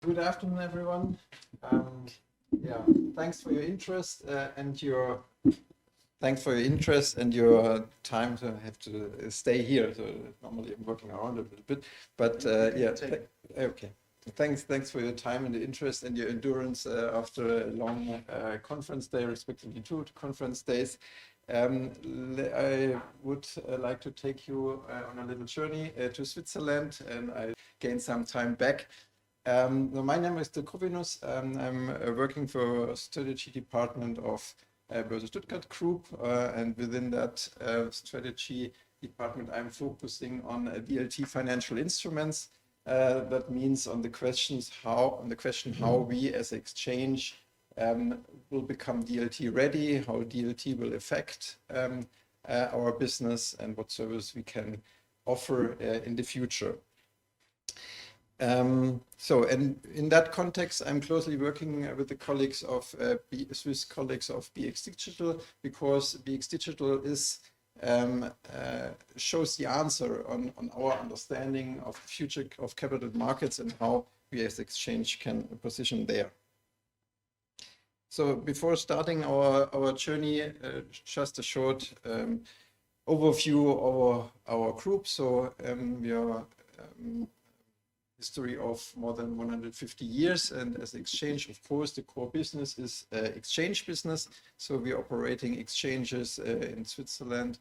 Good afternoon, everyone. Yeah, thanks for your interest and your time to have to stay here. So normally I'm working around a little bit, but yeah, okay. Thanks for your time and the interest and your endurance after a long conference day, respectively 2 conference days. I would like to take you on a little journey to Switzerland, and I gain some time back. My name is Dirk Kruwinnus. I'm working for strategy department of Börse Stuttgart Group, and within that strategy department, I'm focusing on DLT financial instruments. That means on the question how we as exchange will become DLT ready, how DLT will affect our business, and what service we can offer in the future. And in that context, I'm closely working with the colleagues of Swiss colleagues of BXDigital, because BXDigital shows the answer on our understanding of the future of capital markets and how we as exchange can position there. So before starting our journey, just a short overview of our group. So we are history of more than 150 years, and as exchange, of course, the core business is exchange business. So we're operating exchanges in Switzerland,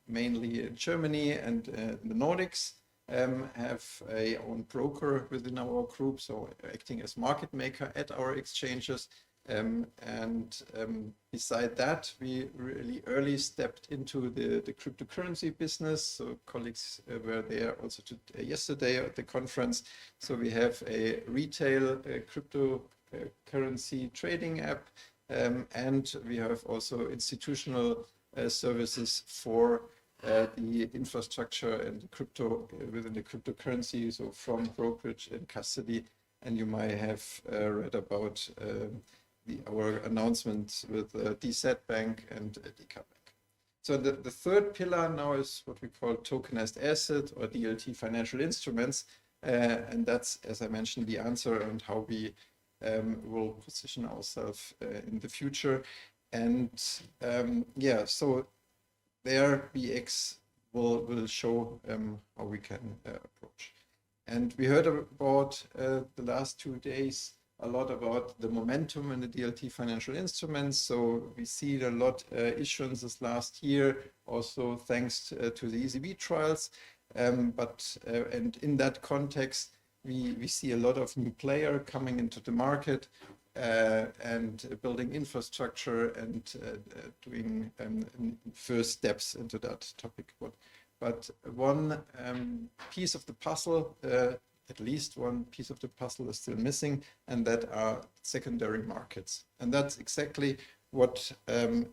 mainly in Germany and the Nordics. Have a own broker within our group, so acting as market maker at our exchanges. Beside that, we really early stepped into the cryptocurrency business. So colleagues were there also yesterday at the conference. So we have a retail cryptocurrency trading app, and we have also institutional services for the infrastructure and the crypto within the cryptocurrency, so from brokerage and custody. And you might have read about our announcements with DZ Bank and DK Bank. So the third pillar now is what we call tokenized asset or DLT financial instruments. And that's, as I mentioned, the answer on how we will position ourselves in the future. And yeah, so there BX will show how we can approach. And we heard about the last 2 days a lot about the momentum in the DLT financial instruments. So we see a lot issuances last year, also thanks to the ECB trials. And in that context, we see a lot of new players coming into the market and building infrastructure and doing first steps into that topic. But one piece of the puzzle, at least one piece of the puzzle is still missing, and that are secondary markets. And that's exactly what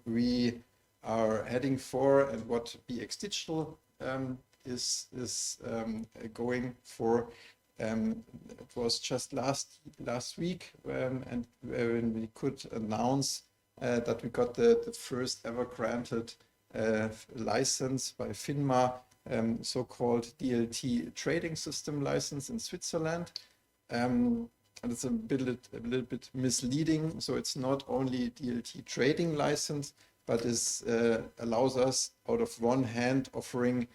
we are heading for and what BXDigital is going for. It was just last week and when we could announce that we got the first ever granted license by FINMA, so-called DLT trading system license in Switzerland. And it's a little bit misleading. So it's not only DLT trading license, but allows us out of one hand offering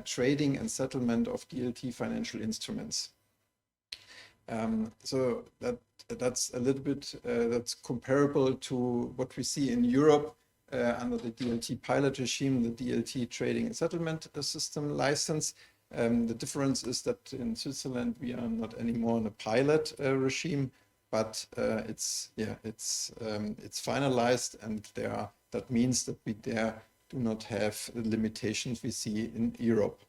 trading and settlement of DLT financial instruments. So that's a little bit that's comparable to what we see in Europe under the DLT pilot regime, the DLT trading and settlement system license. The difference is that in Switzerland we are not anymore in a pilot regime, but it's finalized, and that means that we do not have the limitations we see in Europe.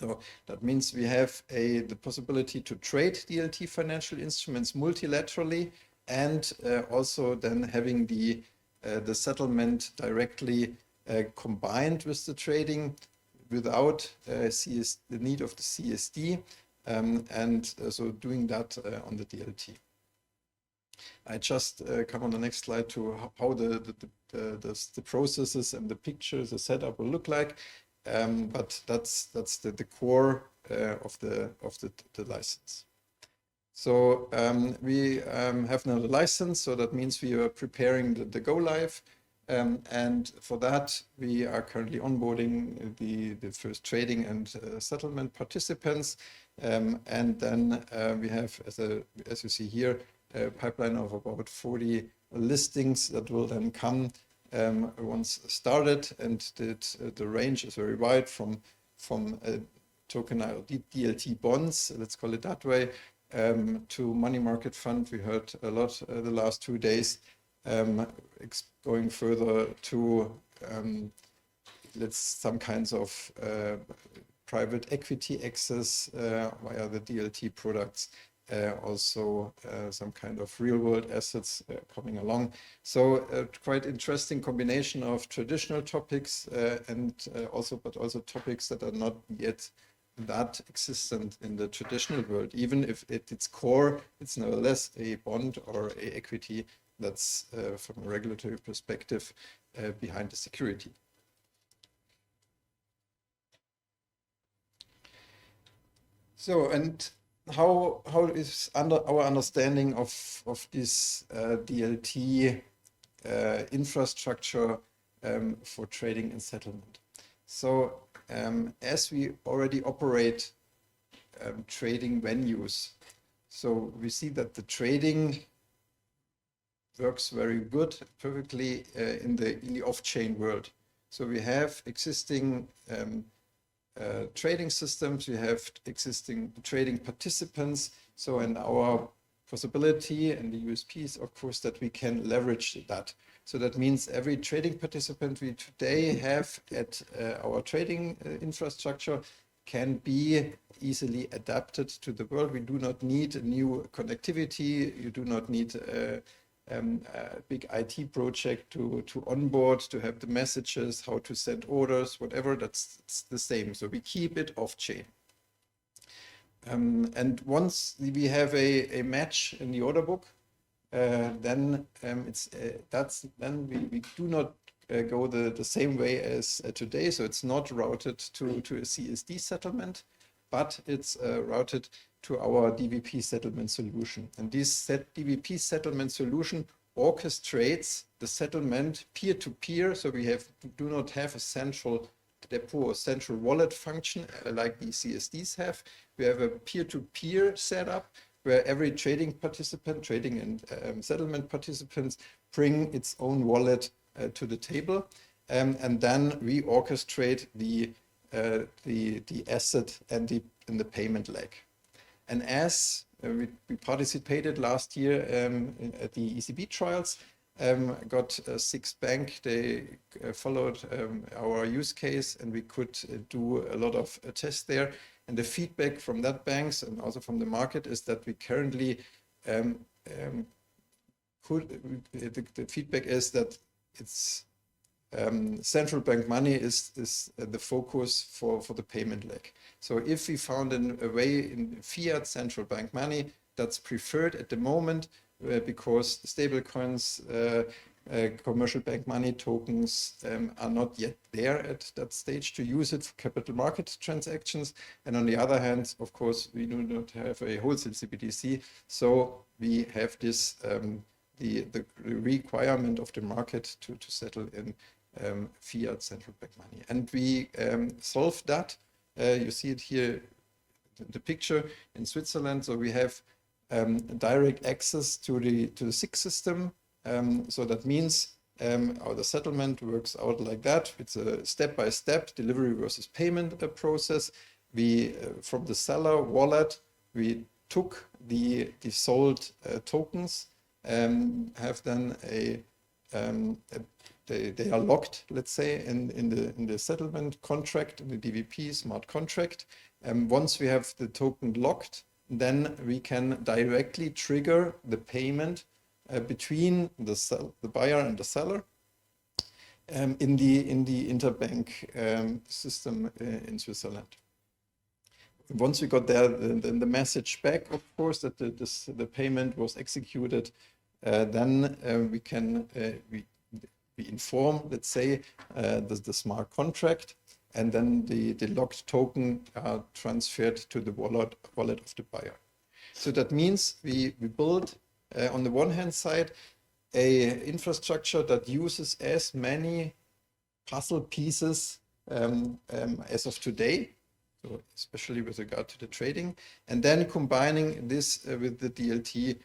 So that means we have the possibility to trade DLT financial instruments multilaterally, and also then having the settlement directly combined with the trading without the need of the CSD, and so doing that on the DLT. I just come on the next slide to how the processes and the pictures, the setup will look like, but that's the core of the license. So we have now the license, so that means we are preparing the go live. And for that, we are currently onboarding the first trading and settlement participants. And then we have, as you see here, a pipeline of about 40 listings that will then come once started. And the range is very wide from tokenized DLT bonds, let's call it that way, to money market fund. We heard a lot the last 2 days. Going further to some kinds of private equity access via the DLT products, also some kind of real world assets coming along. So quite interesting combination of traditional topics but also topics that are not yet that existent in the traditional world. Even if at its core, it's nevertheless a bond or a equity that's from a regulatory perspective behind the security. So, and how is our understanding of this DLT infrastructure for trading and settlement? So as we already operate trading venues, so we see that the trading works very good, perfectly in the off-chain world. So we have existing trading systems, we have existing trading participants. So, and our possibility and the USP is, of course, that we can leverage that. So that means every trading participant we today have at our trading infrastructure can be easily adapted to the world. We do not need a new connectivity. You do not need a big IT project to onboard, to have the messages, how to send orders, whatever, it's the same. So we keep it off chain. And once we have a match in the order book, then we do not go the same way as today. So it's not routed to a CSD settlement, but it's routed to our DVP settlement solution. And this DVP settlement solution orchestrates the settlement peer-to-peer. So we do not have a central depot or central wallet function like the CSDs have. We have a peer-to-peer setup where every trading and settlement participants bring its own wallet to the table, and then we orchestrate the asset and the payment leg. And as we participated last year at the ECB trials, got 6 banks, they followed our use case, and we could do a lot of tests there. And the feedback from that banks and also from the market is that we currently the feedback is that it's central bank money is the focus for the payment leg. So if we found a way in fiat central bank money, that's preferred at the moment because stablecoins, commercial bank money tokens are not yet there at that stage to use it for capital market transactions. And on the other hand, of course, we do not have a wholesale CBDC, so we have this the requirement of the market to settle in fiat central bank money. And we solved that. You see it here, the picture in Switzerland. So we have direct access to the SIG system. So that means the settlement works out like that. It's a step-by-step delivery versus payment process. We from the seller wallet, we took the sold tokens, have then they are locked, let's say, in the settlement contract, in the DVP smart contract. Once we have the token locked, then we can directly trigger the payment between the buyer and the seller in the interbank system in Switzerland. Once we got there, the message back, of course, that the payment was executed, then we inform, let's say, the smart contract, and then the locked token are transferred to the wallet of the buyer. So that means we build on the one hand side a infrastructure that uses as many puzzle pieces as of today, so especially with regard to the trading, and then combining this with the DLT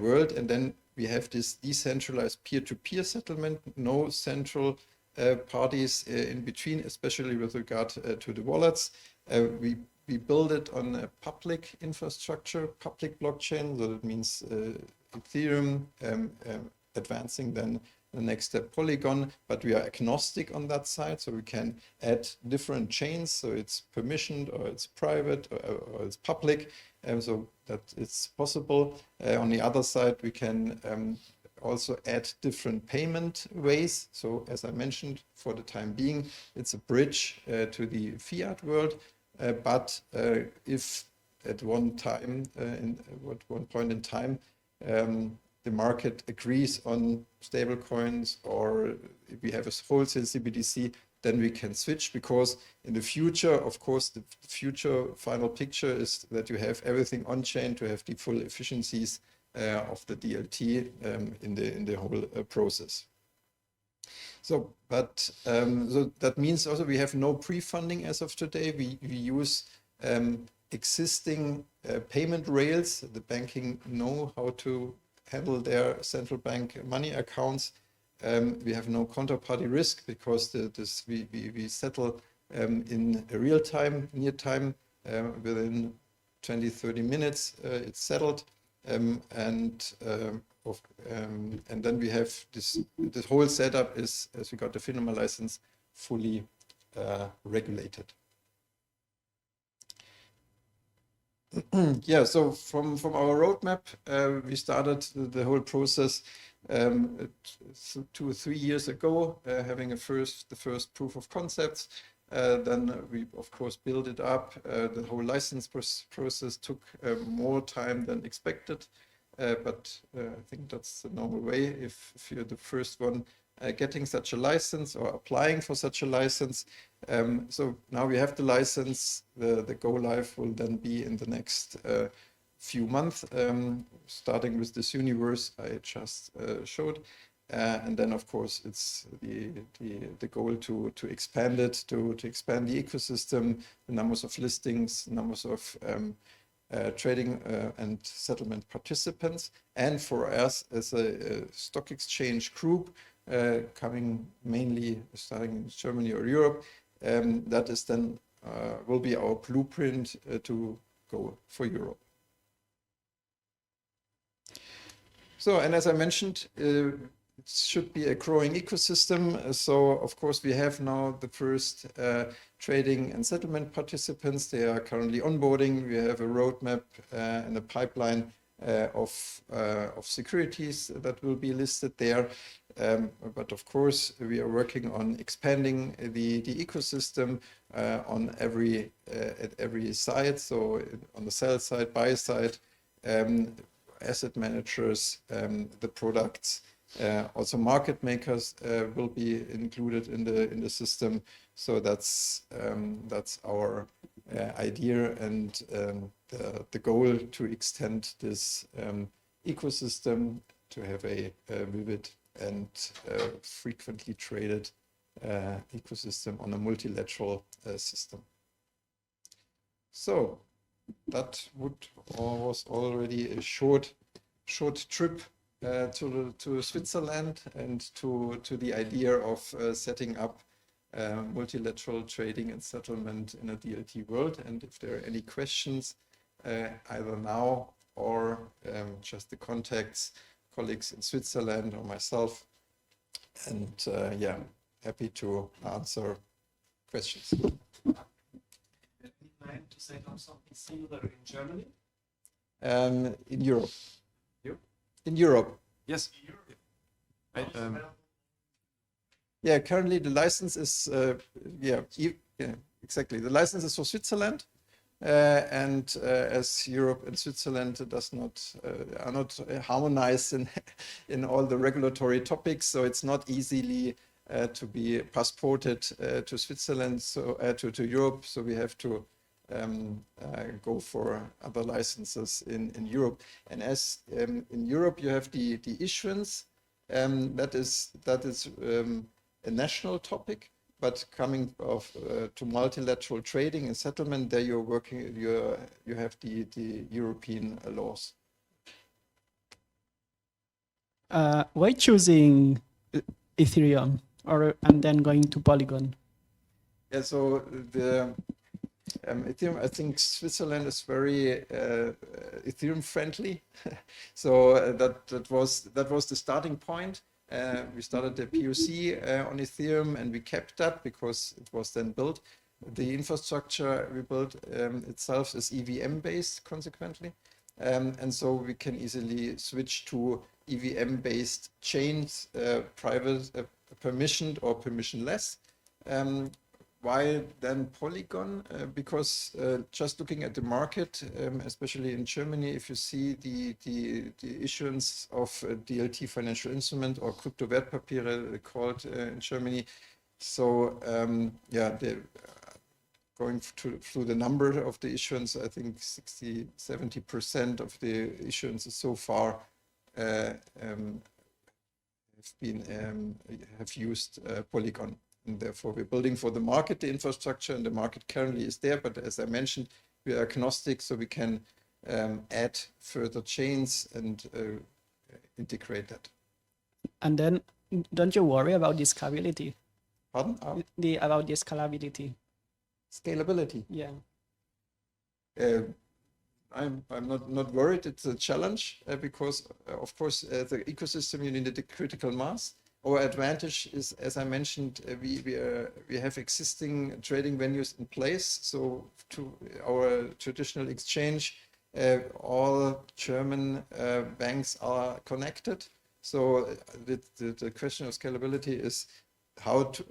world, and then we have this decentralized peer-to-peer settlement, no central parties in between, especially with regard to the wallets. We build it on a public infrastructure, public blockchain, so that means Ethereum, advancing then the next step Polygon, but we are agnostic on that side, so we can add different chains, so it's permissioned or it's private or it's public, so that it's possible. On the other side, we can also add different payment ways. So as I mentioned, for the time being, it's a bridge to the fiat world, but if at one time, at one point in time, the market agrees on stablecoins, or if we have a wholesale CBDC, then we can switch, because in the future, of course, the future final picture is that you have everything on chain to have the full efficiencies of the DLT in the whole process. So, but so that means also we have no pre-funding as of today. We use existing payment rails. The banking know how to handle their central bank money accounts. We have no counterparty risk, because we settle in real time, near time, within 20-30 minutes it's settled, and then we have this whole setup is, as we got the FINMA license, fully regulated. Yeah, so from our roadmap, we started the whole process 2 or 3 years ago, having the first proof of concepts. Then we, of course, build it up. The whole license process took more time than expected, but I think that's the normal way if you're the first one getting such a license or applying for such a license. So now we have the license. The go live will then be in the next few months, starting with this universe I just showed. And then, of course, it's the goal to expand it, to expand the ecosystem, the numbers of listings, numbers of trading and settlement participants. And for us as a stock exchange group, coming mainly starting in Germany or Europe, that is then will be our blueprint to go for Europe. So, and as I mentioned, it should be a growing ecosystem. So, of course, we have now the first trading and settlement participants. They are currently onboarding. We have a roadmap and a pipeline of securities that will be listed there. But of course, we are working on expanding the ecosystem on at every side. So on the sell side, buy side, asset managers, the products, also market makers will be included in the system. So that's our idea and the goal, to extend this ecosystem to have a vivid and frequently traded ecosystem on a multilateral system. So that was already a short trip to Switzerland and to the idea of setting up multilateral trading and settlement in a DLT world. And if there are any questions, either now or just the contacts, colleagues in Switzerland or myself, and yeah, happy to answer questions. You plan to set up something similar in Germany? In Europe. You? In Europe. Yes. Yeah, currently the license is yeah, exactly. The license is for Switzerland, and as Europe and Switzerland are not harmonized in all the regulatory topics, so it's not easily to be passported to Switzerland, so to Europe. So we have to go for other licenses in Europe. And as in Europe you have the issuance, that is a national topic, but coming to multilateral trading and settlement, there you have the European laws. Why choosing Ethereum and then going to Polygon? Yeah, so the Ethereum, I think Switzerland is very Ethereum friendly. So that was the starting point. We started the POC on Ethereum, and we kept that because it was then built. The infrastructure we built itself is EVM based, consequently, and so we can easily switch to EVM based chains, private, permissioned or permissionless. Why then Polygon? Because just looking at the market, especially in Germany, if you see the issuance of DLT financial instrument or crypto Wertpapiere called in Germany, so yeah, going through the number of the issuance, I think 60–70% of the issuances so far have used Polygon. And therefore, we're building for the market, the infrastructure, and the market currently is there. But as I mentioned, we are agnostic, so we can add further chains and integrate that. And then, don't you worry about the scalability? Pardon? About the scalability. Scalability. Yeah. I'm not worried. It's a challenge because, of course, the ecosystem, you need a critical mass. Our advantage is, as I mentioned, we have existing trading venues in place. So to our traditional exchange, all German banks are connected. So the question of scalability is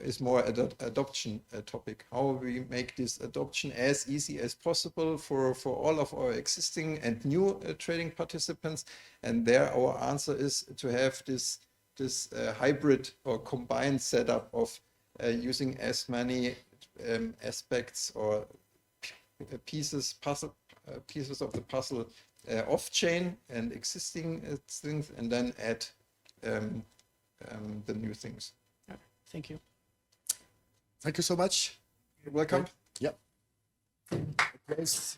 is more adoption topic. How we make this adoption as easy as possible for all of our existing and new trading participants. And there our answer is to have this hybrid or combined setup of using as many aspects or pieces of the puzzle off-chain and existing things, and then add the new things. Thank you. Thank you so much. You're welcome. Yep. Yes.